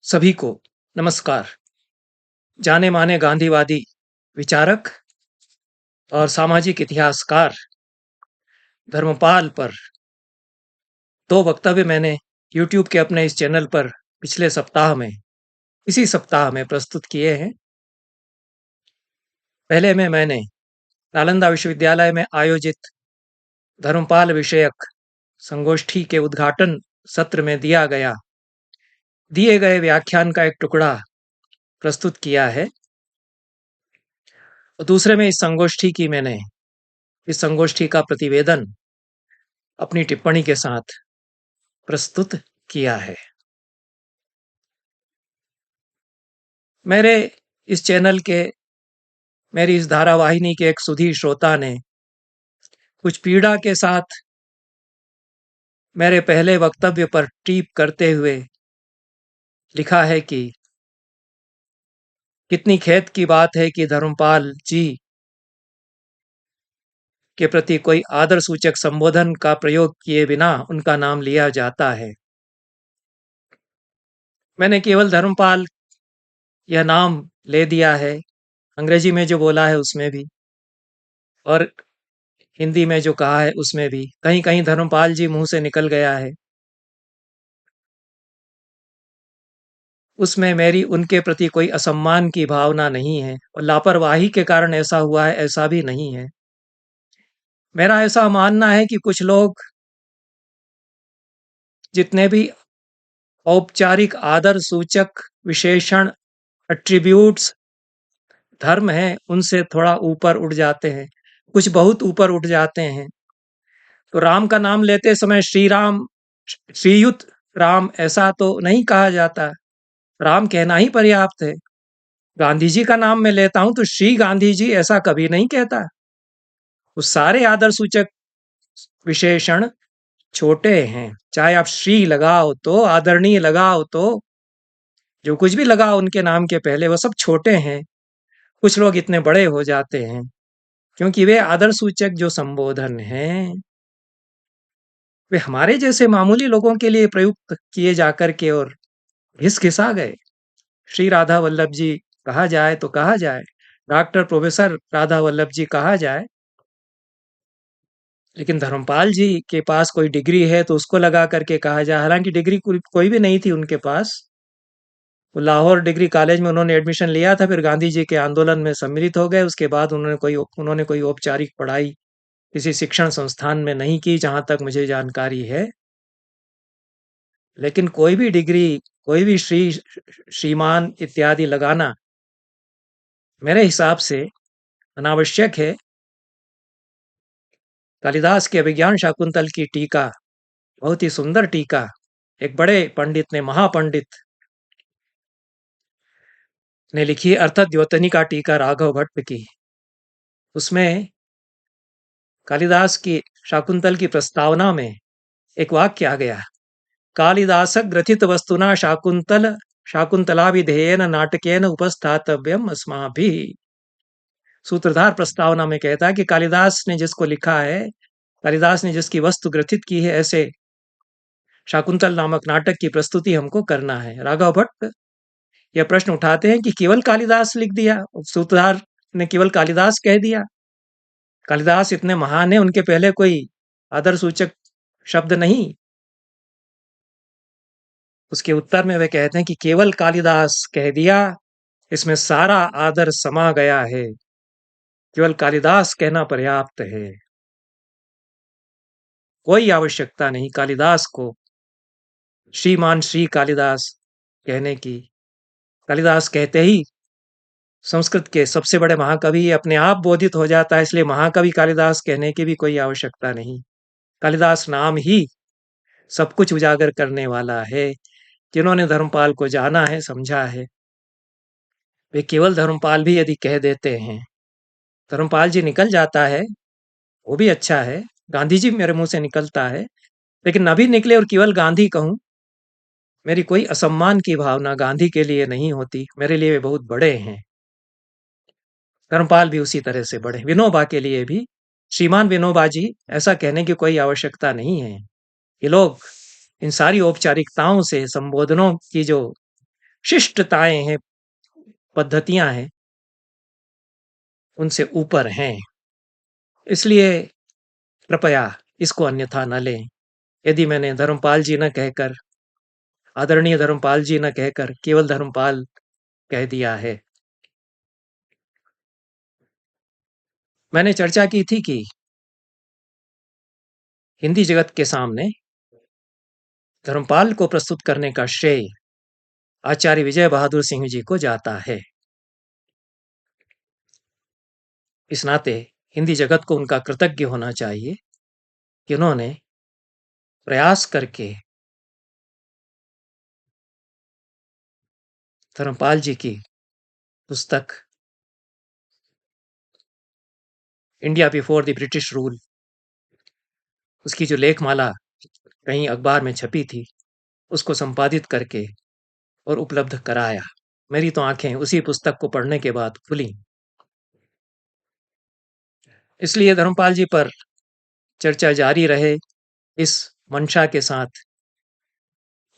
सभी को नमस्कार। जाने माने गांधीवादी विचारक और सामाजिक इतिहासकार धर्मपाल पर दो वक्तव्य मैंने YouTube के अपने इस चैनल पर पिछले सप्ताह में इसी सप्ताह में प्रस्तुत किए हैं। पहले में मैंने नालंदा विश्वविद्यालय में आयोजित धर्मपाल विषयक संगोष्ठी के उद्घाटन सत्र में दिए गए व्याख्यान का एक टुकड़ा प्रस्तुत किया है और दूसरे में मैंने इस संगोष्ठी का प्रतिवेदन अपनी टिप्पणी के साथ प्रस्तुत किया है। मेरे इस चैनल के मेरी इस धारावाहिनी के एक सुधी श्रोता ने कुछ पीड़ा के साथ मेरे पहले वक्तव्य पर टीप करते हुए लिखा है कि कितनी खेद की बात है कि धर्मपाल जी के प्रति कोई आदर सूचक संबोधन का प्रयोग किए बिना उनका नाम लिया जाता है। मैंने केवल धर्मपाल यह नाम ले दिया है, अंग्रेजी में जो बोला है उसमें भी और हिंदी में जो कहा है उसमें भी कहीं कहीं धर्मपाल जी मुंह से निकल गया है। उसमें मेरी उनके प्रति कोई असम्मान की भावना नहीं है और लापरवाही के कारण ऐसा हुआ है ऐसा भी नहीं है। मेरा ऐसा मानना है कि कुछ लोग जितने भी औपचारिक आदर सूचक विशेषण एट्रीब्यूट्स धर्म हैं उनसे थोड़ा ऊपर उठ जाते हैं, कुछ बहुत ऊपर उठ जाते हैं। तो राम का नाम लेते समय श्री राम, श्रीयुत राम ऐसा तो नहीं कहा जाता, राम कहना ही पर्याप्त है। गांधी जी का नाम मैं लेता हूं तो श्री गांधी जी ऐसा कभी नहीं कहता। वो सारे आदर सूचक विशेषण छोटे हैं, चाहे आप श्री लगाओ तो आदरणीय लगाओ तो जो कुछ भी लगाओ उनके नाम के पहले वो सब छोटे हैं। कुछ लोग इतने बड़े हो जाते हैं क्योंकि वे आदर सूचक जो संबोधन हैं वे हमारे जैसे मामूली लोगों के लिए प्रयुक्त किए जाकर के और घिसा गए। श्री राधा वल्लभ जी कहा जाए तो कहा जाए, डॉक्टर प्रोफेसर राधा वल्लभ जी कहा जाए, लेकिन धर्मपाल जी के पास कोई डिग्री है तो उसको लगा करके कहा जाए। हालांकि डिग्री कोई भी नहीं थी उनके पास। वो लाहौर डिग्री कॉलेज में उन्होंने एडमिशन लिया था, फिर गांधी जी के आंदोलन में सम्मिलित हो गए। उसके बाद उन्होंने कोई औपचारिक पढ़ाई किसी शिक्षण संस्थान में नहीं की जहां तक मुझे जानकारी है। लेकिन कोई भी डिग्री, कोई भी श्रीमान इत्यादि लगाना मेरे हिसाब से अनावश्यक है। कालिदास के अभिज्ञान शाकुंतल की टीका, बहुत ही सुंदर टीका, एक बड़े पंडित ने, महापंडित ने लिखी, अर्थात द्योतनी का टीका राघव भट्ट की। उसमें कालिदास की शाकुंतल की प्रस्तावना में एक वाक्य आ गया, कालिदास ग्रथित वस्तुना शाकुंतला विधेयन नाटकेन उपस्थातव्यम अस्माभिः। सूत्रधार प्रस्तावना में कहता है कि कालिदास ने जिसको लिखा है, कालिदास ने जिसकी वस्तु ग्रथित की है, ऐसे शाकुंतल नामक नाटक की प्रस्तुति हमको करना है। राघव भट्ट यह प्रश्न उठाते हैं कि केवल कालिदास लिख दिया, सूत्रधार ने केवल कालिदास कह दिया, कालिदास इतने महान है, उनके पहले कोई आदर सूचक शब्द नहीं। उसके उत्तर में वे कहते हैं कि केवल कालिदास कह दिया, इसमें सारा आदर समा गया है, केवल कालिदास कहना पर्याप्त है, कोई आवश्यकता नहीं कालिदास को श्रीमान श्री कालिदास कहने की। कालिदास कहते ही संस्कृत के सबसे बड़े महाकवि अपने आप बोधित हो जाता है, इसलिए महाकवि कालिदास कहने की भी कोई आवश्यकता नहीं। कालिदास नाम ही सब कुछ उजागर करने वाला है। जिन्होंने धर्मपाल को जाना है, समझा है, वे केवल धर्मपाल भी यदि कह देते हैं, धर्मपाल जी निकल जाता है वो भी अच्छा है, गांधी जी मेरे मुंह से निकलता है, लेकिन न भी निकले और केवल गांधी कहूं, मेरी कोई असम्मान की भावना गांधी के लिए नहीं होती। मेरे लिए वे बहुत बड़े हैं, धर्मपाल भी उसी तरह से बड़े। विनोबा के लिए भी श्रीमान विनोबा जी ऐसा कहने की कोई आवश्यकता नहीं है। ये लोग इन सारी औपचारिकताओं से, संबोधनों की जो शिष्टताएं हैं, पद्धतियां हैं, उनसे ऊपर हैं। इसलिए कृपया इसको अन्यथा न लें। यदि मैंने धर्मपाल जी न कहकर, आदरणीय धर्मपाल जी न कहकर केवल धर्मपाल कह दिया है। मैंने चर्चा की थी कि हिंदी जगत के सामने धर्मपाल को प्रस्तुत करने का श्रेय आचार्य विजय बहादुर सिंह जी को जाता है। इस नाते हिंदी जगत को उनका कृतज्ञ होना चाहिए कि उन्होंने प्रयास करके धर्मपाल जी की पुस्तक India before the British rule, उसकी जो लेखमाला कहीं अखबार में छपी थी, उसको संपादित करके और उपलब्ध कराया। मेरी तो आंखें उसी पुस्तक को पढ़ने के बाद खुली। इसलिए धर्मपाल जी पर चर्चा जारी रहे, इस मंशा के साथ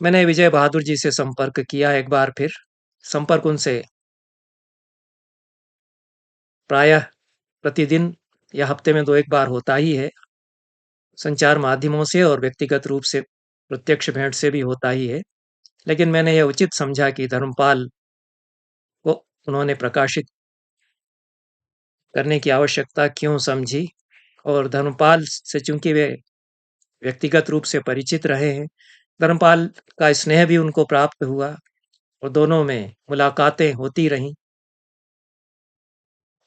मैंने विजय बहादुर जी से संपर्क किया एक बार फिर। संपर्क उनसे प्रायः प्रतिदिन या हफ्ते में 2-1 बार होता ही है। संचार माध्यमों से और व्यक्तिगत रूप से प्रत्यक्ष भेंट से भी होता ही है। लेकिन मैंने यह उचित समझा कि धर्मपाल को उन्होंने प्रकाशित करने की आवश्यकता क्यों समझी, और धर्मपाल से चूंकि वे व्यक्तिगत रूप से परिचित रहे हैं, धर्मपाल का स्नेह भी उनको प्राप्त हुआ और दोनों में मुलाकातें होती रहीं।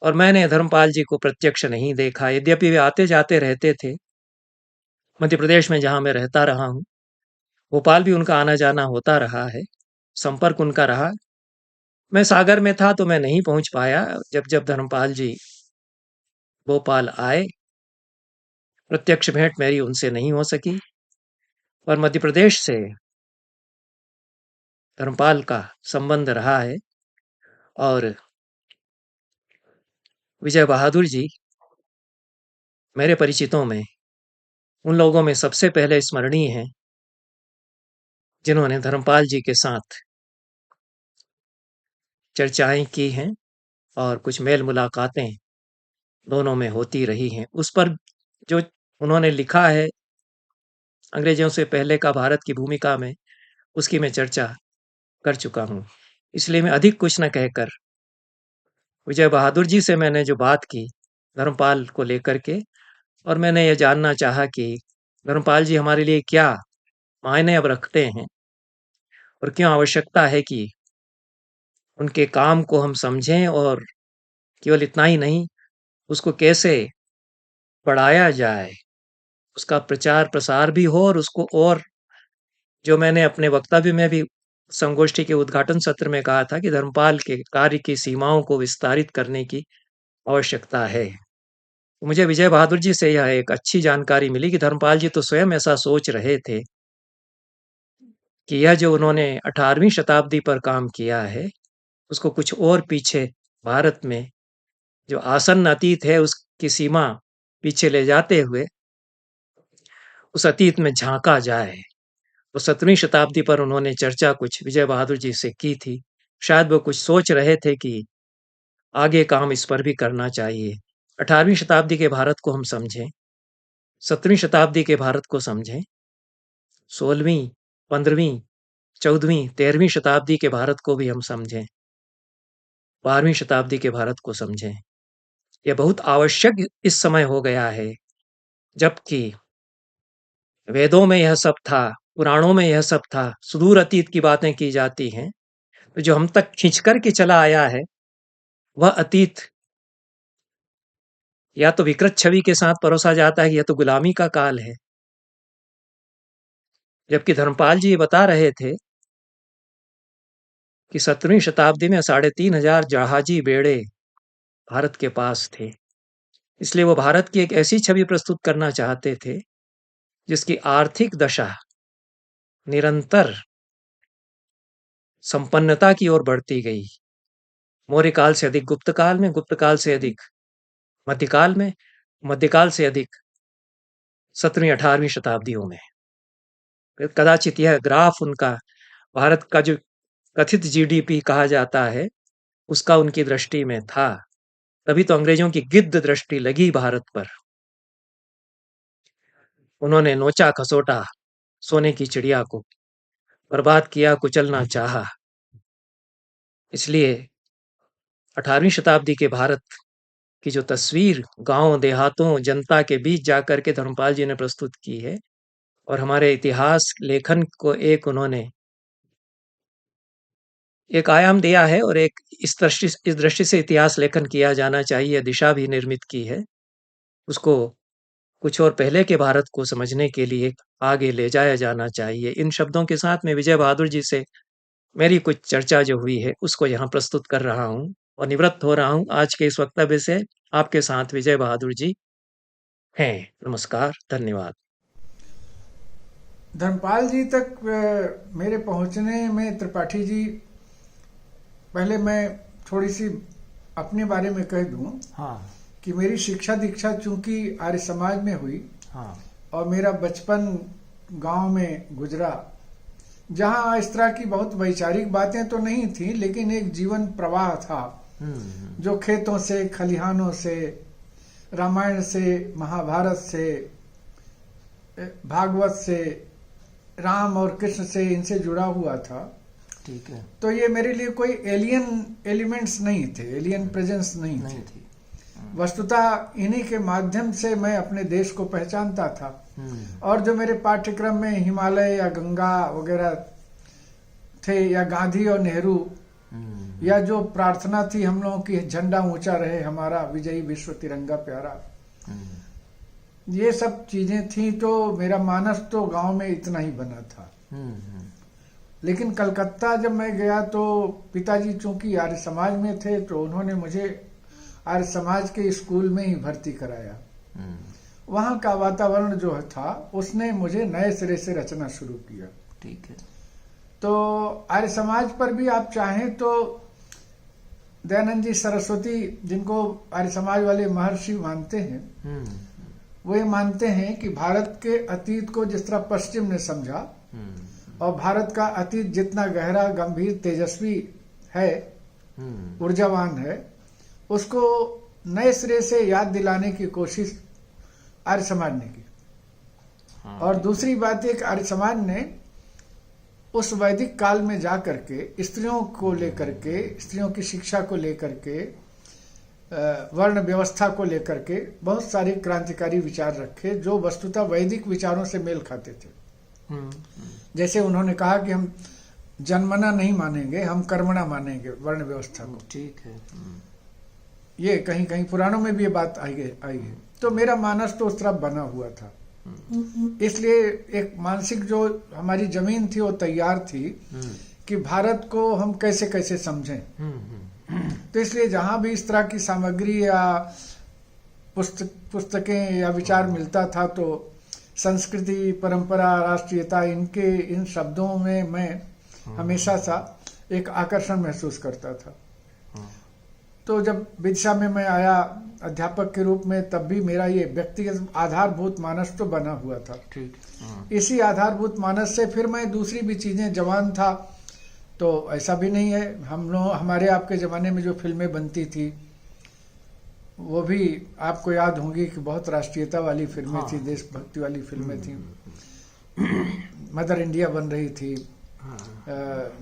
और मैंने धर्मपाल जी को प्रत्यक्ष नहीं देखा, यद्यपि वे आते जाते रहते थे मध्य प्रदेश में, जहां मैं रहता रहा हूं। भोपाल भी उनका आना जाना होता रहा है, संपर्क उनका रहा। मैं सागर में था तो मैं नहीं पहुंच पाया। जब जब धर्मपाल जी भोपाल आए, प्रत्यक्ष भेंट मेरी उनसे नहीं हो सकी। पर मध्य प्रदेश से धर्मपाल का संबंध रहा है और विजय बहादुर जी मेरे परिचितों में उन लोगों में सबसे पहले स्मरणीय हैं जिन्होंने धर्मपाल जी के साथ चर्चाएं की हैं और कुछ मेल मुलाकातें दोनों में होती रही हैं। उस पर जो उन्होंने लिखा है अंग्रेजों से पहले का भारत की भूमिका में, उसकी मैं चर्चा कर चुका हूँ। इसलिए मैं अधिक कुछ न कहकर विजय बहादुर जी से मैंने जो बात की धर्मपाल को लेकर के, और मैंने ये जानना चाहा कि धर्मपाल जी हमारे लिए क्या मायने अब रखते हैं और क्यों आवश्यकता है कि उनके काम को हम समझें, और केवल इतना ही नहीं, उसको कैसे बढ़ाया जाए, उसका प्रचार प्रसार भी हो, और उसको और जो मैंने अपने वक्तव्य में भी संगोष्ठी के उद्घाटन सत्र में कहा था कि धर्मपाल के कार्य की सीमाओं को विस्तारित करने की आवश्यकता है। मुझे विजय बहादुर जी से यह एक अच्छी जानकारी मिली कि धर्मपाल जी तो स्वयं ऐसा सोच रहे थे कि यह जो उन्होंने 18वीं शताब्दी पर काम किया है, उसको कुछ और पीछे भारत में जो आसन्न अतीत है उसकी सीमा पीछे ले जाते हुए उस अतीत में झांका जाए। तो 17वीं शताब्दी पर उन्होंने चर्चा कुछ विजय बहादुर जी से की थी। शायद वो कुछ सोच रहे थे कि आगे काम इस पर भी करना चाहिए। 18वीं शताब्दी के भारत को हम समझें, 17वीं शताब्दी के भारत को समझें, 16वीं, 15वीं, 14वीं, 13वीं शताब्दी के भारत को भी हम समझें, 12वीं शताब्दी के भारत को समझें। यह बहुत आवश्यक इस समय हो गया है, जबकि वेदों में यह सब था, पुराणों में यह सब था, सुदूर अतीत की बातें की जाती हैं। तो जो हम तक खींच कर के चला आया है, वह अतीत या तो विकृत छवि के साथ परोसा जाता है या तो गुलामी का काल है। जबकि धर्मपाल जी ये बता रहे थे कि 17वीं शताब्दी में 3500 जहाजी बेड़े भारत के पास थे। इसलिए वो भारत की एक ऐसी छवि प्रस्तुत करना चाहते थे जिसकी आर्थिक दशा निरंतर संपन्नता की ओर बढ़ती गई। मौर्य काल से अधिक गुप्त काल में, गुप्त काल से अधिक मध्यकाल में, मध्यकाल से अधिक 17वीं 18वीं शताब्दियों में। कदाचित यह ग्राफ उनका भारत का जो कथित जीडीपी कहा जाता है, उसका उनकी दृष्टि में था। तभी तो अंग्रेजों की गिद्ध दृष्टि लगी भारत पर। उन्होंने नोचा खसोटा सोने की चिड़िया को, बर्बाद किया कुचलना चाहा। इसलिए 18वीं शताब्दी के भारत की जो तस्वीर गांव देहातों जनता के बीच जाकर के धर्मपाल जी ने प्रस्तुत की है, और हमारे इतिहास लेखन को एक उन्होंने एक आयाम दिया है, और एक इस दृष्टि से इतिहास लेखन किया जाना चाहिए, दिशा भी निर्मित की है। उसको कुछ और पहले के भारत को समझने के लिए आगे ले जाया जाना चाहिए। इन शब्दों के साथ मैं विजय बहादुर जी से मेरी कुछ चर्चा जो हुई है उसको यहाँ प्रस्तुत कर रहा हूँ और निवृत्त हो रहा हूँ आज के इस वक्तव्य से। आपके साथ विजय बहादुर जी हैं। नमस्कार, धन्यवाद। धर्मपाल जी तक मेरे पहुंचने में त्रिपाठी जी, पहले मैं थोड़ी सी अपने बारे में कह दूं। हाँ कि मेरी शिक्षा दीक्षा चूंकि आर्य समाज में हुई, हाँ और मेरा बचपन गांव में गुजरा, जहां इस तरह की बहुत वैचारिक बातें तो नहीं थी, लेकिन एक जीवन प्रवाह था जो खेतों से, खलिहानों से, रामायण से, महाभारत से, भागवत से, राम और कृष्ण से, इनसे जुड़ा हुआ था। ठीक है। तो ये मेरे लिए कोई एलियन एलिमेंट्स नहीं थे, एलियन प्रेजेंस नहीं थी। वस्तुतः इन्हीं के माध्यम से मैं अपने देश को पहचानता था। और जो मेरे पाठ्यक्रम में हिमालय या गंगा वगैरह थे, या गांधी और नेहरू, या जो प्रार्थना थी हम लोगों की, झंडा ऊंचा रहे हमारा, विजयी विश्व तिरंगा प्यारा, ये सब चीजें थी। तो मेरा मानस तो गांव में इतना ही बना था। लेकिन कलकत्ता जब मैं गया तो पिताजी चूंकि आर्य समाज में थे, तो उन्होंने मुझे आर्य समाज के स्कूल में ही भर्ती कराया। वहां का वातावरण जो था उसने मुझे नए सिरे से रचना शुरू किया। ठीक है। तो आर्य समाज पर भी आप चाहें तो दयानंद जी सरस्वती, जिनको आर्य समाज वाले महर्षि मानते हैं, वो ये मानते हैं कि भारत के अतीत को जिस तरह पश्चिम ने समझा, और भारत का अतीत जितना गहरा, गंभीर, तेजस्वी है, ऊर्जावान है, उसको नए सिरे से याद दिलाने की कोशिश आर्य समाज ने की। और दूसरी बात एक, आर्य समाज ने उस वैदिक काल में जा करके स्त्रियों को लेकर के, स्त्रियों की शिक्षा को लेकर के, वर्ण व्यवस्था को लेकर के बहुत सारे क्रांतिकारी विचार रखे, जो वस्तुतः वैदिक विचारों से मेल खाते थे। जैसे उन्होंने कहा कि हम जन्मना नहीं मानेंगे, हम कर्मणा मानेंगे वर्ण व्यवस्था को। ठीक है। ये कहीं कहीं पुराणों में भी ये बात आई है। तो मेरा मानस तो उस तरह बना हुआ था। इसलिए एक मानसिक जो हमारी जमीन थी वो तैयार थी कि भारत को हम कैसे कैसे समझें। तो इसलिए जहां भी इस तरह की सामग्री या पुस्तकें या विचार मिलता था, तो संस्कृति, परंपरा, राष्ट्रीयता, इन शब्दों में मैं हमेशा सा एक आकर्षण महसूस करता था। तो जब विदिशा में मैं आया अध्यापक के रूप में, तब भी मेरा ये व्यक्तिगत आधारभूत मानस तो बना हुआ था। ठीक। इसी आधारभूत मानस से फिर मैं दूसरी भी चीजें, जवान था तो ऐसा भी नहीं है, हम लोग हमारे आपके जमाने में जो फिल्में बनती थी वो भी आपको याद होंगी कि बहुत राष्ट्रीयता वाली फिल्में थी, देशभक्ति वाली फिल्में थी। मदर इंडिया बन रही थी,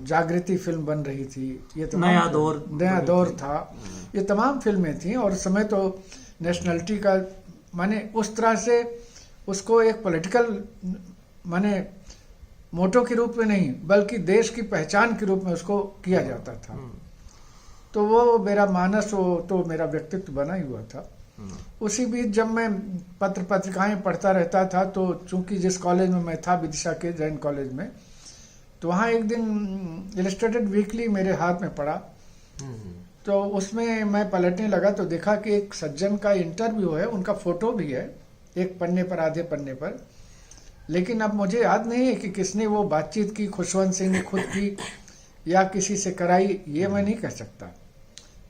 जागृति फिल्म बन रही थी, ये तो नया दौर था। ये तमाम फिल्में थी, और उस समय तो नेशनलिटी का माने उस तरह से उसको एक पॉलिटिकल माने मोटो के रूप में नहीं, बल्कि देश की पहचान के रूप में उसको किया जाता था। तो वो मेरा मानस, वो तो मेरा व्यक्तित्व बना ही हुआ था। उसी बीच जब मैं पत्र पत्रिकाएं पढ़ता रहता था, तो चूंकि जिस कॉलेज में मैं था, विदिशा के जैन कॉलेज में, तो वहाँ एक दिन इलस्ट्रेटेड वीकली मेरे हाथ में पड़ा। तो उसमें मैं पलटने लगा तो देखा कि एक सज्जन का इंटरव्यू है, उनका फोटो भी है एक पन्ने पर, आधे पन्ने पर। लेकिन अब मुझे याद नहीं है कि किसने वो बातचीत की, खुशवंत सिंह ने खुद की या किसी से कराई, ये मैं नहीं कह सकता,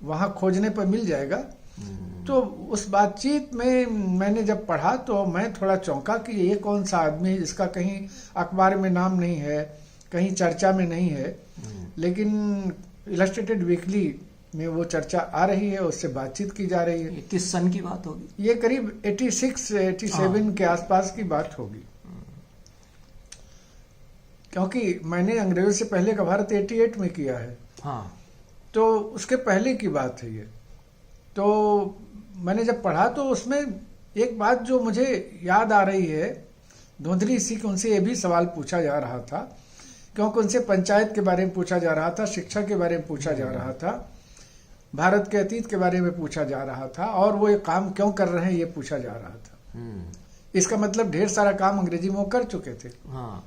वहाँ खोजने पर मिल जाएगा। तो उस बातचीत में मैंने जब पढ़ा तो मैं थोड़ा चौंका कि ये कौन सा आदमी है जिसका कहीं अखबार में नाम नहीं है, कहीं चर्चा में नहीं है, लेकिन इलस्ट्रेटेड वीकली में वो चर्चा आ रही है, उससे बातचीत की जा रही है। ये किस सन की बात होगी? ये करीब 86-87 के आसपास की बात होगी, क्योंकि मैंने अंग्रेजों से पहले का भारत 88 में किया है। हाँ। तो उसके पहले की बात है ये। तो मैंने जब पढ़ा तो उसमें एक बात जो मुझे याद आ रही है, धुंधली सी, कि उनसे ये भी सवाल पूछा जा रहा था, क्योंकि उनसे पंचायत के बारे में पूछा जा रहा था, शिक्षा के बारे में पूछा जा रहा था, भारत के अतीत के बारे में पूछा जा रहा था, और वो ये काम क्यों कर रहे हैं ये पूछा जा रहा था। इसका मतलब ढेर सारा काम अंग्रेजी में वो कर चुके थे। हाँ।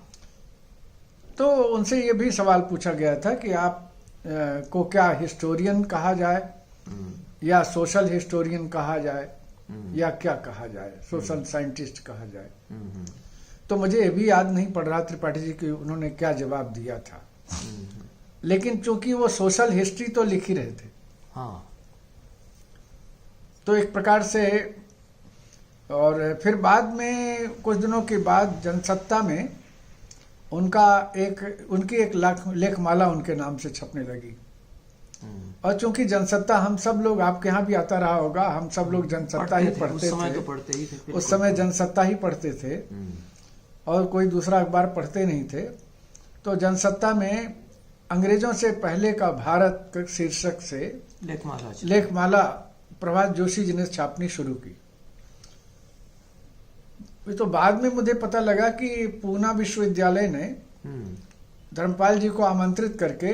तो उनसे ये भी सवाल पूछा गया था कि आप को क्या हिस्टोरियन कहा जाए, या सोशल हिस्टोरियन कहा जाए, या क्या कहा जाए, सोशल साइंटिस्ट कहा जाए। तो मुझे ये भी याद नहीं पड़ रहा त्रिपाठी जी कि उन्होंने क्या जवाब दिया था, लेकिन चूंकि वो सोशल हिस्ट्री तो लिख ही रहे थे। हाँ। तो एक प्रकार से, और फिर बाद में कुछ दिनों के बाद जनसत्ता में उनकी एक लेखमाला उनके नाम से छपने लगी। और चूंकि जनसत्ता हम सब लोग, आपके यहाँ भी आता रहा होगा, हम सब लोग जनसत्ता ही पढ़ते थे। उस समय तो पढ़ते ही थे। उस समय जनसत्ता ही पढ़ते थे, और कोई दूसरा अखबार पढ़ते नहीं थे। तो जनसत्ता में अंग्रेजों से पहले का भारत के शीर्षक से लेखमाला प्रभात जोशी जी ने छापनी शुरू की। तो बाद में मुझे पता लगा कि पूना विश्वविद्यालय ने धर्मपाल जी को आमंत्रित करके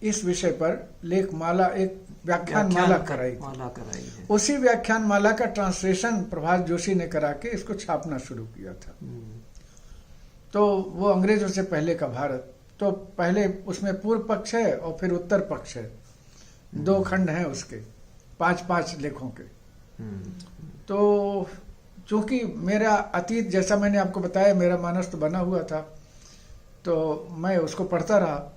इस विषय पर लेखमाला, एक व्याख्यान माला कराई थी। उसी व्याख्यान माला का ट्रांसलेशन प्रभात जोशी ने करा के इसको छापना शुरू किया था। तो वो अंग्रेजों से पहले का भारत, तो पहले उसमें पूर्व पक्ष है और फिर उत्तर पक्ष है, 2 खंड हैं उसके, 5-5 लेखों के। तो चूंकि मेरा अतीत, जैसा मैंने आपको बताया, मेरा मानस तो बना हुआ था, तो मैं उसको पढ़ता रहा।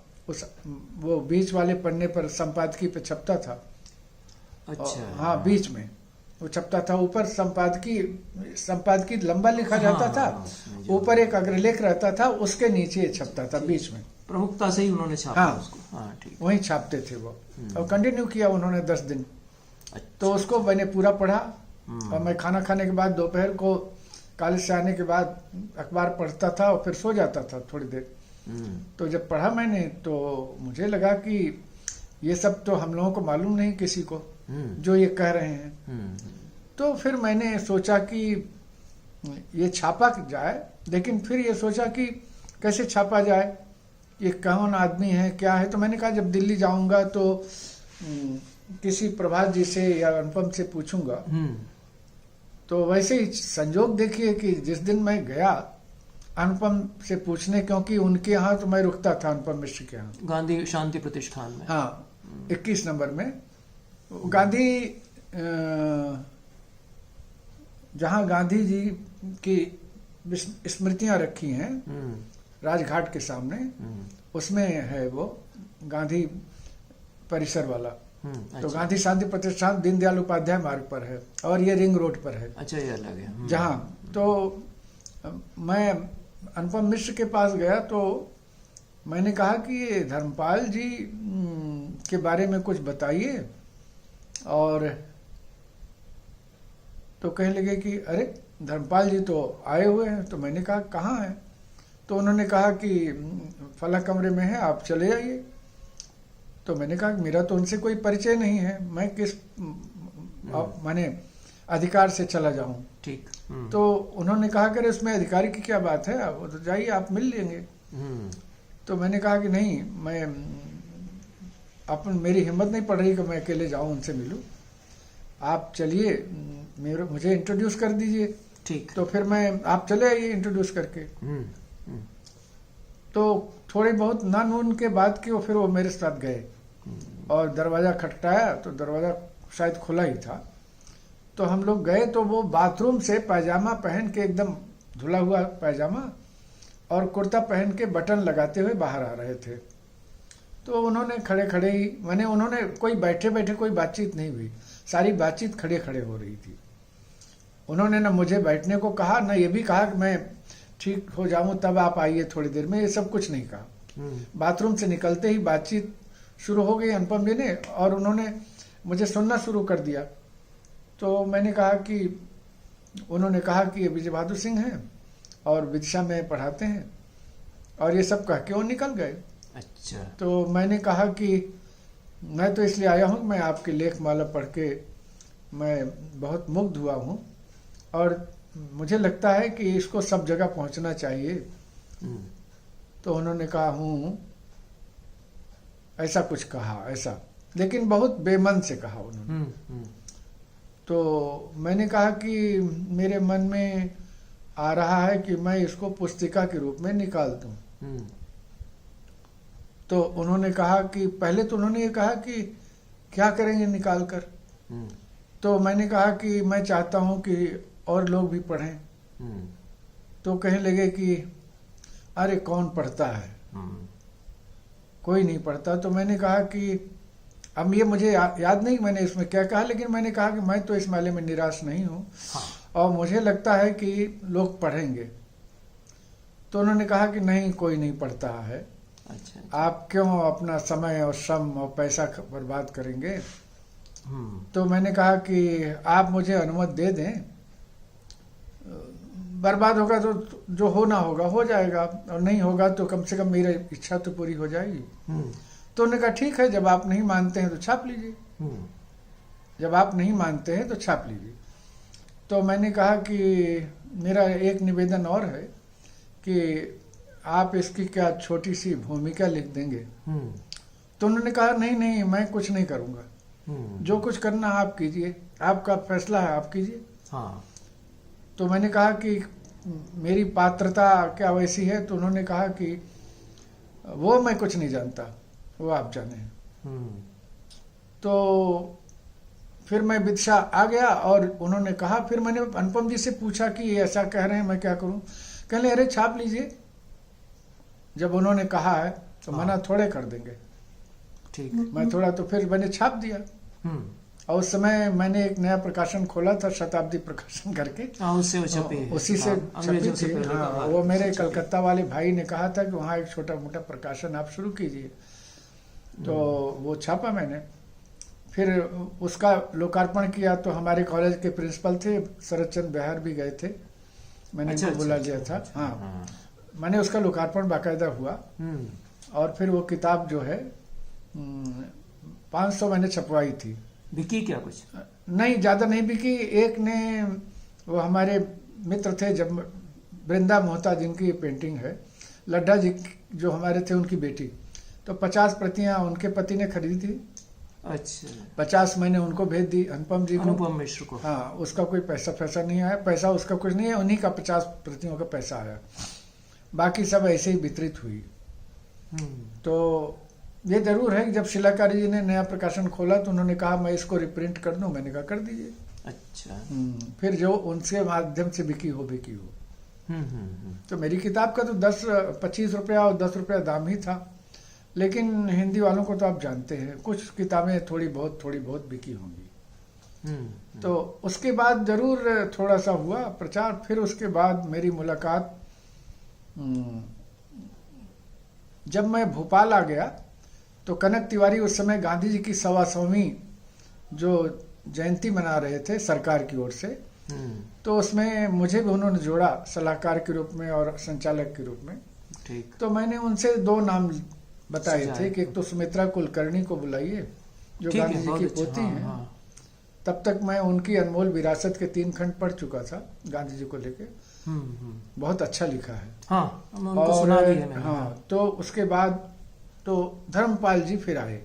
वो बीच वाले पन्ने पर संपादकी पे छपता था। अच्छा। हाँ, बीच में वो छपता था। ऊपर संपादकी लंबा लिखा जाता था, ऊपर एक अग्रलेख रहता था, उसके नीचे छपता था बीच में। प्रमुखता से ही उन्होंने छापा। हाँ, उसको। हाँ, ठीक। वहीं छापते थे वो, और कंटिन्यू किया उन्होंने 10 दिन। तो उसको मैंने पूरा पढ़ा, और मैं खाना खाने के बाद दोपहर को कॉलेज से आने के बाद अखबार पढ़ता था और फिर सो जाता था थोड़ी देर। तो जब पढ़ा मैंने, तो मुझे लगा कि ये सब तो हम लोगों को मालूम नहीं किसी को, जो ये कह रहे हैं। तो फिर मैंने सोचा कि ये छापा जाए, लेकिन फिर ये सोचा कि कैसे छापा जाए, ये कौन आदमी है, क्या है। तो मैंने कहा जब दिल्ली जाऊंगा तो किसी प्रभात जी से या अनुपम से पूछूंगा। तो वैसे ही संजोग देखिए कि जिस दिन मैं गया अनुपम से पूछने, क्योंकि उनके यहाँ तो मैं रुकता था, अनुपम मिश्र के यहाँ, गांधी शांति प्रतिष्ठान में। हाँ, 21 नंबर में। गांधी, जहाँ गांधी जी की स्मृतियां रखी हैं राजघाट के सामने, उसमें है वो गांधी परिसर वाला। अच्छा। तो गांधी शांति प्रतिष्ठान दीनदयाल उपाध्याय मार्ग पर है, और ये रिंग रोड पर है। अच्छा, ये अलग है। जहाँ, तो मैं अनुपम मिश्र के पास गया, तो मैंने कहा कि ये धर्मपाल जी के बारे में कुछ बताइए। और तो कहने लगे कि अरे धर्मपाल जी तो आए हुए हैं। तो मैंने कहा कहाँ हैं? तो उन्होंने कहा कि फला कमरे में है, आप चले आइए। तो मैंने कहा मेरा तो उनसे कोई परिचय नहीं है, मैं किस माने अधिकार से चला जाऊं। ठीक। तो उन्होंने कहा कि उसमें अधिकारी की क्या बात है, वो तो जाइए, आप मिल लेंगे। तो मैंने कहा कि नहीं, मैं मेरी हिम्मत नहीं पड़ रही कि मैं अकेले जाऊं उनसे मिलूं, आप चलिए, मुझे इंट्रोड्यूस कर दीजिए। ठीक। तो फिर आप चले आइए इंट्रोड्यूस करके। तो थोड़ी बहुत ना नून के बाद कि फिर वो मेरे साथ गए, और दरवाज़ा खटखटाया, तो दरवाज़ा शायद खुला ही था। तो हम लोग गए, तो वो बाथरूम से पायजामा पहन के, एकदम धुला हुआ पायजामा और कुर्ता पहन के बटन लगाते हुए बाहर आ रहे थे। तो उन्होंने खड़े खड़े ही, उन्होंने कोई बैठे बैठे कोई बातचीत नहीं हुई, सारी बातचीत खड़े खड़े हो रही थी। उन्होंने ना मुझे बैठने को कहा, ना ये भी कहा कि मैं ठीक हो जाऊं तब आप आइए थोड़ी देर में, ये सब कुछ नहीं कहा। बाथरूम से निकलते ही बातचीत शुरू हो गई अनुपम जी ने, और उन्होंने मुझे सुनना शुरू कर दिया। तो मैंने कहा कि, उन्होंने कहा कि ये विजय बहादुर सिंह हैं और विदिशा में पढ़ाते हैं, और ये सब कह के वो निकल गए। अच्छा। तो मैंने कहा कि मैं तो इसलिए आया हूँ, मैं आपकी लेख माला पढ़ के मैं बहुत मुग्ध हुआ हूँ, और मुझे लगता है कि इसको सब जगह पहुँचना चाहिए। तो उन्होंने कहा हूँ, ऐसा कुछ कहा, ऐसा, लेकिन बहुत बेमन से कहा उन्होंने। तो मैंने कहा कि मेरे मन में आ रहा है कि मैं इसको पुस्तिका के रूप में निकाल दूं। तो उन्होंने कहा कि, पहले तो उन्होंने ये कहा कि क्या करेंगे निकाल कर। तो मैंने कहा कि मैं चाहता हूं कि और लोग भी पढ़ें। तो कहने लगे कि अरे कौन पढ़ता है, कोई नहीं पढ़ता। तो मैंने कहा कि, अब ये मुझे याद नहीं मैंने इसमें क्या कहा, लेकिन मैंने कहा कि मैं तो इस मामले में निराश नहीं हूँ, और मुझे लगता है कि लोग पढ़ेंगे। तो उन्होंने कहा कि नहीं, कोई नहीं पढ़ता है। अच्छा। आप क्यों अपना समय और श्रम और पैसा बर्बाद करेंगे। तो मैंने कहा कि आप मुझे अनुमति दे दें, बर्बाद होगा तो जो होना होगा हो जाएगा, और नहीं होगा तो कम से कम मेरी इच्छा तो पूरी हो जाएगी। तो उन्होंने कहा ठीक है, जब आप नहीं मानते हैं तो छाप लीजिए, जब आप नहीं मानते हैं तो छाप लीजिए। तो मैंने कहा कि मेरा एक निवेदन और है कि आप इसकी क्या छोटी सी भूमिका लिख देंगे। तो उन्होंने कहा नहीं नहीं, मैं कुछ नहीं करूँगा, जो कुछ करना आप कीजिए, आपका फैसला है, आप कीजिए। हाँ। तो मैंने कहा कि मेरी पात्रता क्या वैसी है। तो उन्होंने कहा कि वो मैं कुछ नहीं जानता, वो आप जाने। तो फिर मैं विदिशा आ गया, और उन्होंने कहा, फिर मैंने अनुपम जी से पूछा कि ये ऐसा कह रहे हैं, मैं क्या करूं। कहले अरे छाप लीजिए, जब उन्होंने कहा है तो मना थोड़े कर देंगे। ठीक। मैं थोड़ा, तो फिर मैंने छाप दिया। और उस समय मैंने एक नया प्रकाशन खोला था, शताब्दी प्रकाशन करके। उससे वो छपी है। उसी से छपी थी। हाँ, वो मेरे कलकत्ता वाले भाई ने कहा था कि वहाँ एक छोटा मोटा प्रकाशन आप शुरू कीजिए। तो वो छापा मैंने, फिर उसका लोकार्पण किया। तो हमारे कॉलेज के प्रिंसिपल थे शरद चंद्र बिहार भी गए थे, मैंने उनको बुला लिया था। हाँ, मैंने उसका लोकार्पण बाकायदा हुआ। और फिर वो किताब जो है 500 मैंने छपवाई थी। बिकी क्या कुछ? नहीं, ज़्यादा नहीं बिकी। एक ने, वो हमारे मित्र थे जब, वृंदा मोहता जिनकी पेंटिंग है, लड्डा जी जो हमारे थे उनकी बेटी, तो 50 प्रतियां उनके पति ने खरीदी थी। अच्छा। 50 मैंने उनको भेज दी, अनुपम जी को, अनुपम मिश्र को। हाँ, उसका कोई पैसा नहीं आया, पैसा उसका कुछ नहीं है, उन्हीं का 50 प्रतियों का पैसा आया, बाकी सब ऐसे ही वितरित हुई। तो ये जरूर है कि जब शिलाकारी जी ने नया प्रकाशन खोला तो उन्होंने कहा मैं इसको रिप्रिंट कर दूं, मैंने कहा कर दीजिए। अच्छा। फिर जो उनके माध्यम से बिकी हो। तो मेरी किताब का तो 10-25 रुपया और 10 रुपया दाम ही था, लेकिन हिंदी वालों को तो आप जानते हैं, कुछ किताबें थोड़ी बहुत बिकी होंगी। तो उसके बाद जरूर थोड़ा सा हुआ प्रचार। फिर उसके बाद मेरी मुलाकात, जब मैं भोपाल आ गया तो कनक तिवारी उस समय गांधी जी की 125वीं जो जयंती मना रहे थे सरकार की ओर से, तो उसमें मुझे भी उन्होंने जोड़ा सलाहकार के रूप में और संचालक के रूप में। ठीक। तो मैंने उनसे 2 नाम बताए थे कि एक तो सुमित्रा कुलकर्णी को बुलाइए जो गांधी जी की पोती हैं। हाँ। तब तक मैं उनकी अनमोल विरासत के 3 खंड पढ़ चुका था गांधी जी को लेके। बहुत अच्छा लिखा है। हाँ, उनको सुना भी है मैंने। हाँ, तो उसके बाद तो धर्मपाल जी फिर आए।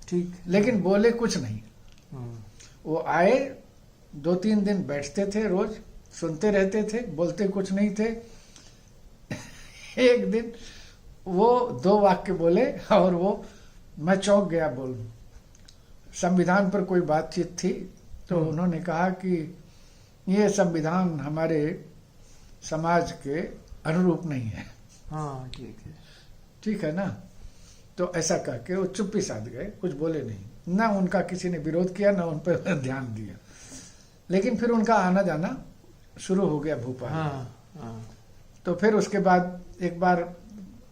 ठीक। लेकिन बोले कुछ नहीं। वो आए, 2-3 दिन बैठते थे, रोज सुनते रहते थे, बोलते कुछ नहीं थे। एक दिन वो 2 वाक्य बोले और वो, मैं चौंक गया। बोल, संविधान पर कोई बातचीत थी तो उन्होंने कहा कि ये संविधान हमारे समाज के अनुरूप नहीं है। हाँ, ठीक है। ठीक है ना। तो ऐसा कह के वो चुप्पी साध गए, कुछ बोले नहीं। ना उनका किसी ने विरोध किया, ना उन पर ध्यान दिया। लेकिन फिर उनका आना जाना शुरू हो गया भोपाल। हाँ। तो फिर उसके बाद एक बार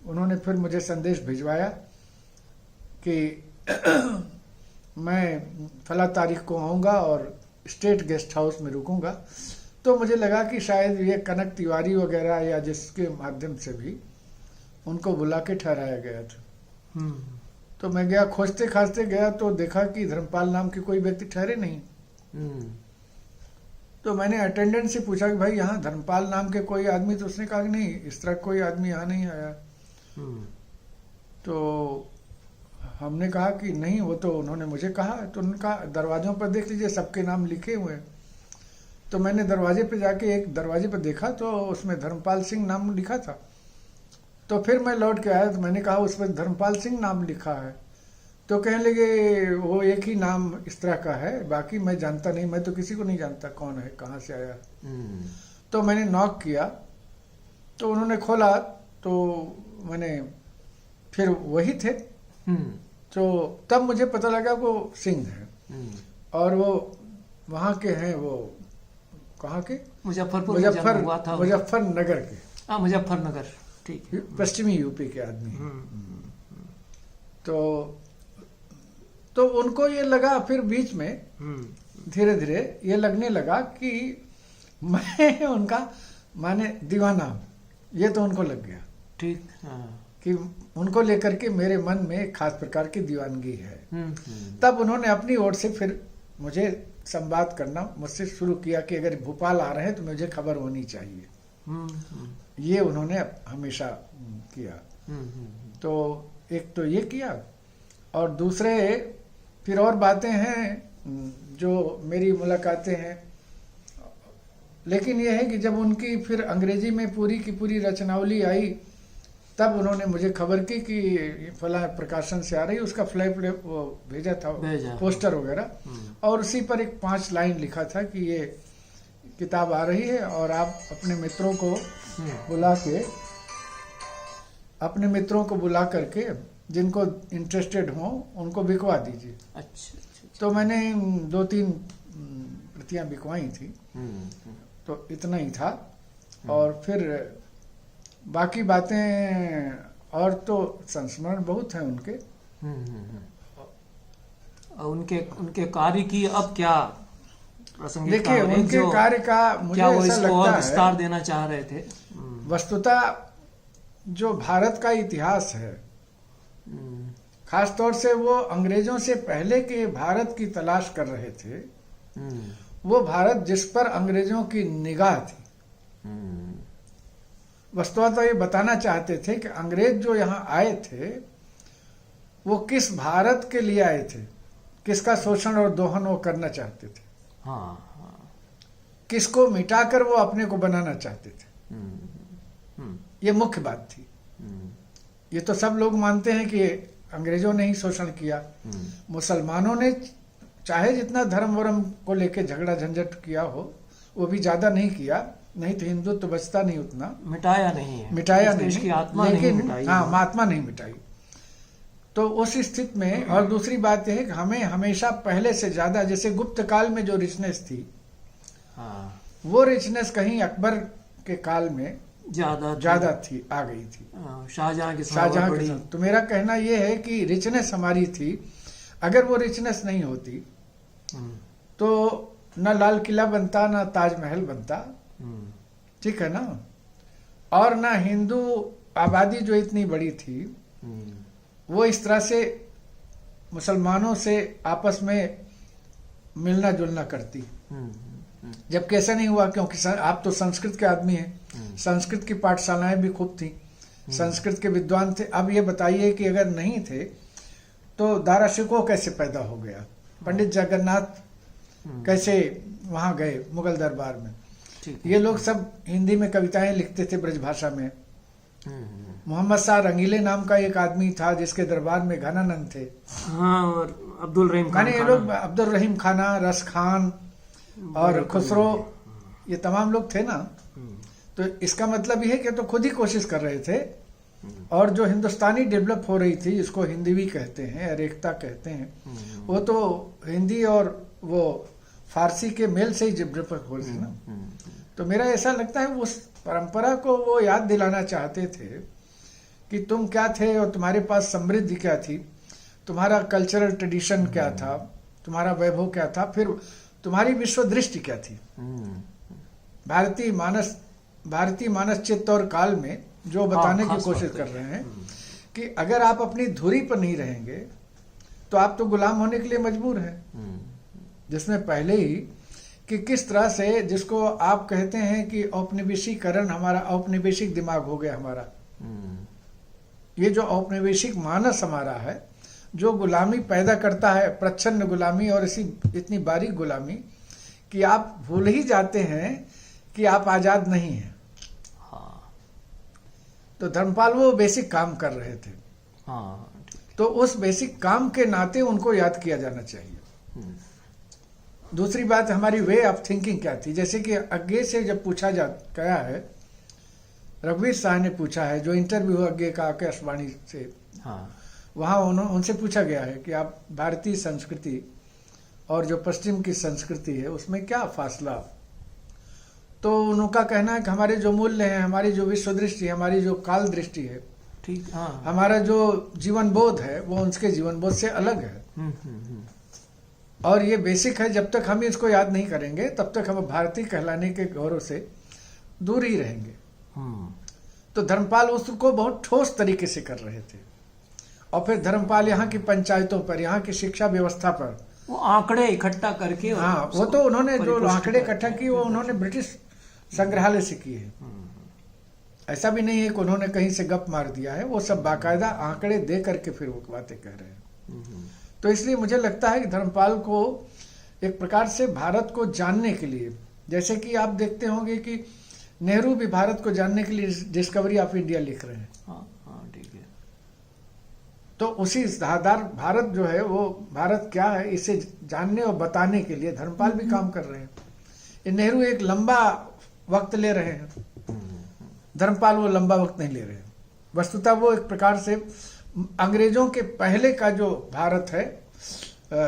उन्होंने फिर मुझे संदेश भिजवाया कि मैं फला तारीख को आऊँगा और स्टेट गेस्ट हाउस में रुकूंगा। तो मुझे लगा कि शायद ये कनक तिवारी वगैरह या जिसके माध्यम से भी उनको बुला के ठहराया गया था। तो मैं गया, खोजते खाजते गया तो देखा कि धर्मपाल नाम के कोई व्यक्ति ठहरे नहीं। तो मैंने अटेंडेंट से पूछा कि भाई यहाँ धर्मपाल नाम के कोई आदमी, तो उसने कहा कि नहीं, इस तरह कोई आदमी यहाँ नहीं आया। तो हमने कहा कि नहीं, वो तो उन्होंने मुझे कहा। तो उन्होंने कहा दरवाजों पर देख लीजिए, सबके नाम लिखे हुए हैं। तो मैंने दरवाजे पे जाके एक दरवाजे पर देखा तो उसमें धर्मपाल सिंह नाम लिखा था। तो फिर मैं लौट के आया तो मैंने कहा उस पर धर्मपाल सिंह नाम लिखा है। तो कहने लगे वो एक ही नाम इस तरह का है, बाकी मैं जानता नहीं, मैं तो किसी को नहीं जानता कौन है, कहाँ से आया। तो मैंने नॉक किया तो उन्होंने खोला, तो मैंने फिर वही थे। तो तब मुझे पता लगा वो सिंह है और वो वहाँ के हैं, वो कहाँ के, मुजफ्फरनगर के। हाँ, मुजफ्फरनगर, ठीक है, पश्चिमी यूपी के आदमी। तो उनको ये लगा, फिर बीच में धीरे धीरे ये लगने लगा कि मैं उनका माने दीवाना, ये तो उनको लग गया। ठीक, हाँ। कि उनको लेकर के मेरे मन में एक खास प्रकार की दीवानगी है। तब उन्होंने अपनी ओर से फिर मुझे संवाद करना मुझसे शुरू किया कि अगर भोपाल आ रहे हैं तो मुझे खबर होनी चाहिए। ये उन्होंने हमेशा किया। तो एक तो ये किया, और दूसरे फिर और बातें हैं जो मेरी मुलाकातें हैं। लेकिन यह है कि जब उनकी फिर अंग्रेजी में पूरी की पूरी रचनावली आई, तब उन्होंने मुझे खबर की कि फला प्रकाशन से आ रही, उसका फ्लैप वो भेजा था, पोस्टर वगैरह, और उसी पर एक 5 लाइन लिखा था कि ये किताब आ रही है और आप अपने मित्रों को बुला करके जिनको इंटरेस्टेड हो उनको बिकवा दीजिए। अच्छा। तो मैंने 2-3 प्रतियां बिकवाई थी। तो इतना ही था। और फिर बाकी बातें और तो संस्मरण बहुत हैं उनके। उनके कार्य की अब क्या प्रासंगिकता? देखिए, उनके कार्य का मुझे क्या वो ऐसा इसको लगता और है, विस्तार देना चाह रहे थे? वस्तुतः जो भारत का इतिहास है, खास तौर से वो अंग्रेजों से पहले के भारत की तलाश कर रहे थे। वो भारत जिस पर अंग्रेजों की निगाह थी। वस्तुतः तो ये बताना चाहते थे कि अंग्रेज जो यहाँ आए थे वो किस भारत के लिए आए थे, किसका शोषण और दोहन वो करना चाहते थे। हाँ। किसको मिटाकर वो अपने को बनाना चाहते थे। ये मुख्य बात थी। ये तो सब लोग मानते हैं कि अंग्रेजों ने ही शोषण किया। मुसलमानों ने चाहे जितना धर्म वर्म को लेके झगड़ा झंझट किया हो, वो भी ज्यादा नहीं किया, नहीं तो हिंदुत्व तो बचता नहीं उतना। मिटाया नहीं है, लेकिन आत्मा नहीं मिटाई। हाँ, आत्मा नहीं मिटाई। तो उस स्थिति में, और दूसरी बात यह है कि हमें हमेशा पहले से ज्यादा, जैसे गुप्त काल में जो रिचनेस थी, हाँ, वो रिचनेस कहीं अकबर के काल में ज्यादा थी, आ गई थी। शाहजहां के साथ। तो मेरा कहना यह है कि रिचनेस हमारी थी। अगर वो रिचनेस नहीं होती तो न लाल किला बनता, न ताजमहल बनता, ठीक है ना, और न हिंदू आबादी जो इतनी बड़ी थी वो इस तरह से मुसलमानों से आपस में मिलना जुलना करती। जबकि ऐसा नहीं हुआ, क्योंकि आप तो संस्कृत के आदमी हैं। संस्कृत की पाठशालाएं भी खूब थी, संस्कृत के विद्वान थे। अब ये बताइए कि अगर नहीं थे तो दारा शिकोह कैसे पैदा हो गया, पंडित जगन्नाथ कैसे वहां गए मुगल दरबार में। ये लोग सब हिंदी में कविताएं लिखते थे, ब्रज भाषा में। मोहम्मद शाह रंगीले नाम का एक आदमी था जिसके दरबार में घनानंद थे। हाँ, और अब्दुल रहीम खान, ये लोग अब्दुल रहीम खाना, रस खान और खुसरो, ये तमाम लोग थे ना। तो इसका मतलब ये है कि तो खुद ही कोशिश कर रहे थे। और जो हिंदुस्तानी डेवलप हो रही थी, जिसको हिंदवी कहते हैं, अरेकता कहते हैं, वो तो हिंदी और वो फारसी के मेल से ही डेवलप हो रही थी ना। तो मेरा ऐसा लगता है उस परंपरा को वो याद दिलाना चाहते थे कि तुम क्या थे और तुम्हारे पास समृद्धि क्या थी, तुम्हारा कल्चरल ट्रेडिशन क्या था, तुम्हारा वैभव क्या था, फिर तुम्हारी विश्व दृष्टि क्या थी। भारतीय मानस चित्त और काल में जो बताने की कोशिश कर रहे हैं कि अगर आप अपनी धुरी पर नहीं रहेंगे तो आप तो गुलाम होने के लिए मजबूर हैं। जिसमें पहले ही कि किस तरह से, जिसको आप कहते हैं कि औपनिवेशीकरण, हमारा औपनिवेशिक दिमाग हो गया हमारा। ये जो औपनिवेशिक मानस हमारा है, जो गुलामी पैदा करता है, प्रच्छन्न गुलामी, और इसी इतनी बारीक गुलामी कि आप भूल ही जाते हैं कि आप आजाद नहीं हैं। तो धर्मपाल वो बेसिक काम कर रहे थे। तो उस बेसिक काम के नाते उनको याद किया जाना चाहिए। दूसरी बात, हमारी वे ऑफ थिंकिंग क्या थी। जैसे कि आगे से जब पूछा जा गया है, रघुवीर शाह ने पूछा है, जो इंटरव्यू आगे का आकाशवाणी से, वहाँ उनसे पूछा गया है कि आप भारतीय संस्कृति और जो पश्चिम की संस्कृति है उसमें क्या फासला। तो उनका कहना है कि हमारे जो मूल्य हैं, हमारी जो विश्व दृष्टि है, हमारी जो काल दृष्टि है, ठीक, हमारा जो जीवन बोध है वो उनके जीवन बोध से अलग है। और ये बेसिक है। जब तक हम इसको याद नहीं करेंगे तब तक हम भारतीय कहलाने के गौरव से दूर ही रहेंगे। तो धर्मपाल उसको बहुत ठोस तरीके से कर रहे थे। और फिर धर्मपाल यहाँ की पंचायतों पर, यहाँ की शिक्षा व्यवस्था पर वो आंकड़े इकट्ठा करके, वो तो उन्होंने जो आंकड़े इकट्ठा किए वो उन्होंने ब्रिटिश संग्रहालय से किए हैं। ऐसा भी नहीं है कि उन्होंने कहीं से गप मार दिया है, वो सब बाकायदा आंकड़े दे करके फिर वो बातें कह रहे हैं। तो इसलिए मुझे लगता है कि धर्मपाल को एक प्रकार से भारत को जानने के लिए, जैसे कि आप देखते होंगे कि नेहरू भी भारत को जानने के लिए डिस्कवरी ऑफ इंडिया लिख रहे हैं। ठीक है। तो उसी आधार भारत जो है वो भारत क्या है इसे जानने और बताने के लिए धर्मपाल भी काम कर रहे हैं। नेहरू एक लंबा वक्त ले रहे हैं, धर्मपाल वो लंबा वक्त नहीं ले रहे हैं। वस्तुतः वो एक प्रकार से अंग्रेजों के पहले का जो भारत है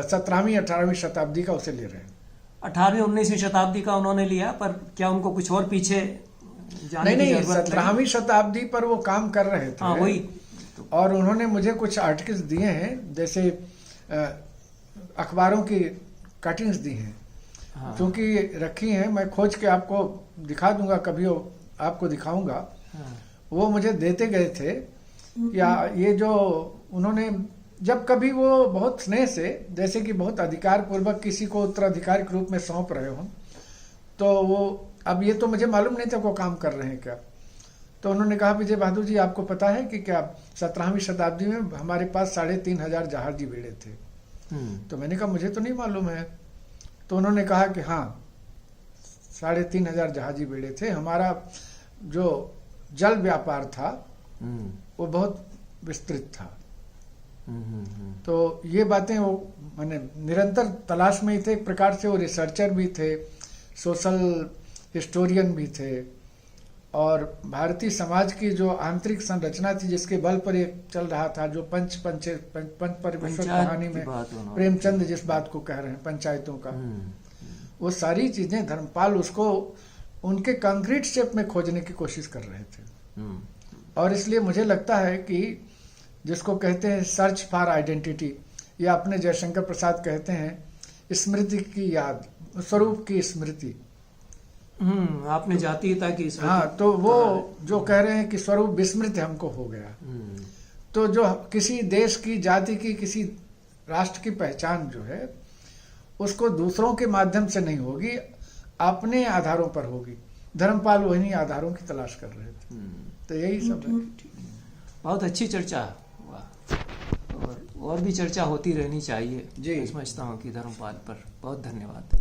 17वीं 18वीं शताब्दी का उसे ले रहे हैं। 18वीं 19वीं शताब्दी का उन्होंने लिया, पर क्या उनको कुछ और पीछे जाने की जरूरत नहीं? 17वीं शताब्दी पर वो काम कर रहे थे। वही। और उन्होंने मुझे कुछ आर्टिकल्स दिए हैं, जैसे अखबारों की कटिंग्स दी हैं, क्योंकि रखी हैं, मैं खोज के आपको दिखा दूंगा, कभी आपको दिखाऊंगा। वो मुझे देते गए थे या ये जो उन्होंने, जब कभी वो बहुत स्नेह से, जैसे कि बहुत अधिकार पूर्वक किसी को उत्तराधिकारी के रूप में सौंप रहे हो, तो वो, अब ये तो मुझे मालूम नहीं था वो काम कर रहे हैं क्या। तो उन्होंने कहा, विजय बहादुर जी आपको पता है कि क्या 17वीं शताब्दी में हमारे पास 3500 जहाजी बेड़े थे। तो मैंने कहा मुझे तो नहीं मालूम है। तो उन्होंने कहा कि हाँ 3500 जहाजी बेड़े थे। हमारा जो जल व्यापार था वो बहुत विस्तृत था। तो ये बातें वो मैंने निरंतर तलाश में ही थे। एक प्रकार से वो रिसर्चर भी थे, सोशल हिस्टोरियन भी थे, और भारतीय समाज की जो आंतरिक संरचना थी जिसके बल पर ये चल रहा था, जो पंच परमेश्वर कहानी में प्रेमचंद जिस बात को कह रहे हैं, पंचायतों का, वो सारी चीजें धर्मपाल उसको उनके कंक्रीट शेप में खोजने की कोशिश कर रहे थे। और इसलिए मुझे लगता है कि जिसको कहते हैं सर्च फॉर आइडेंटिटी, या अपने जयशंकर प्रसाद कहते हैं स्मृति की याद, स्वरूप की स्मृति। आपने जातीयता की स्मृति। हाँ, तो वो जो कह रहे हैं कि स्वरूप विस्मृत हमको हो गया। तो जो किसी देश की, जाति की, किसी राष्ट्र की पहचान जो है उसको दूसरों के माध्यम से नहीं होगी, अपने आधारों पर होगी। धर्मपाल वही आधारों की तलाश कर रहे थे। तो यही सब है। बहुत अच्छी चर्चा, और भी चर्चा होती रहनी चाहिए। जी, समझता हूँ कि धर्मपाल पर बहुत धन्यवाद।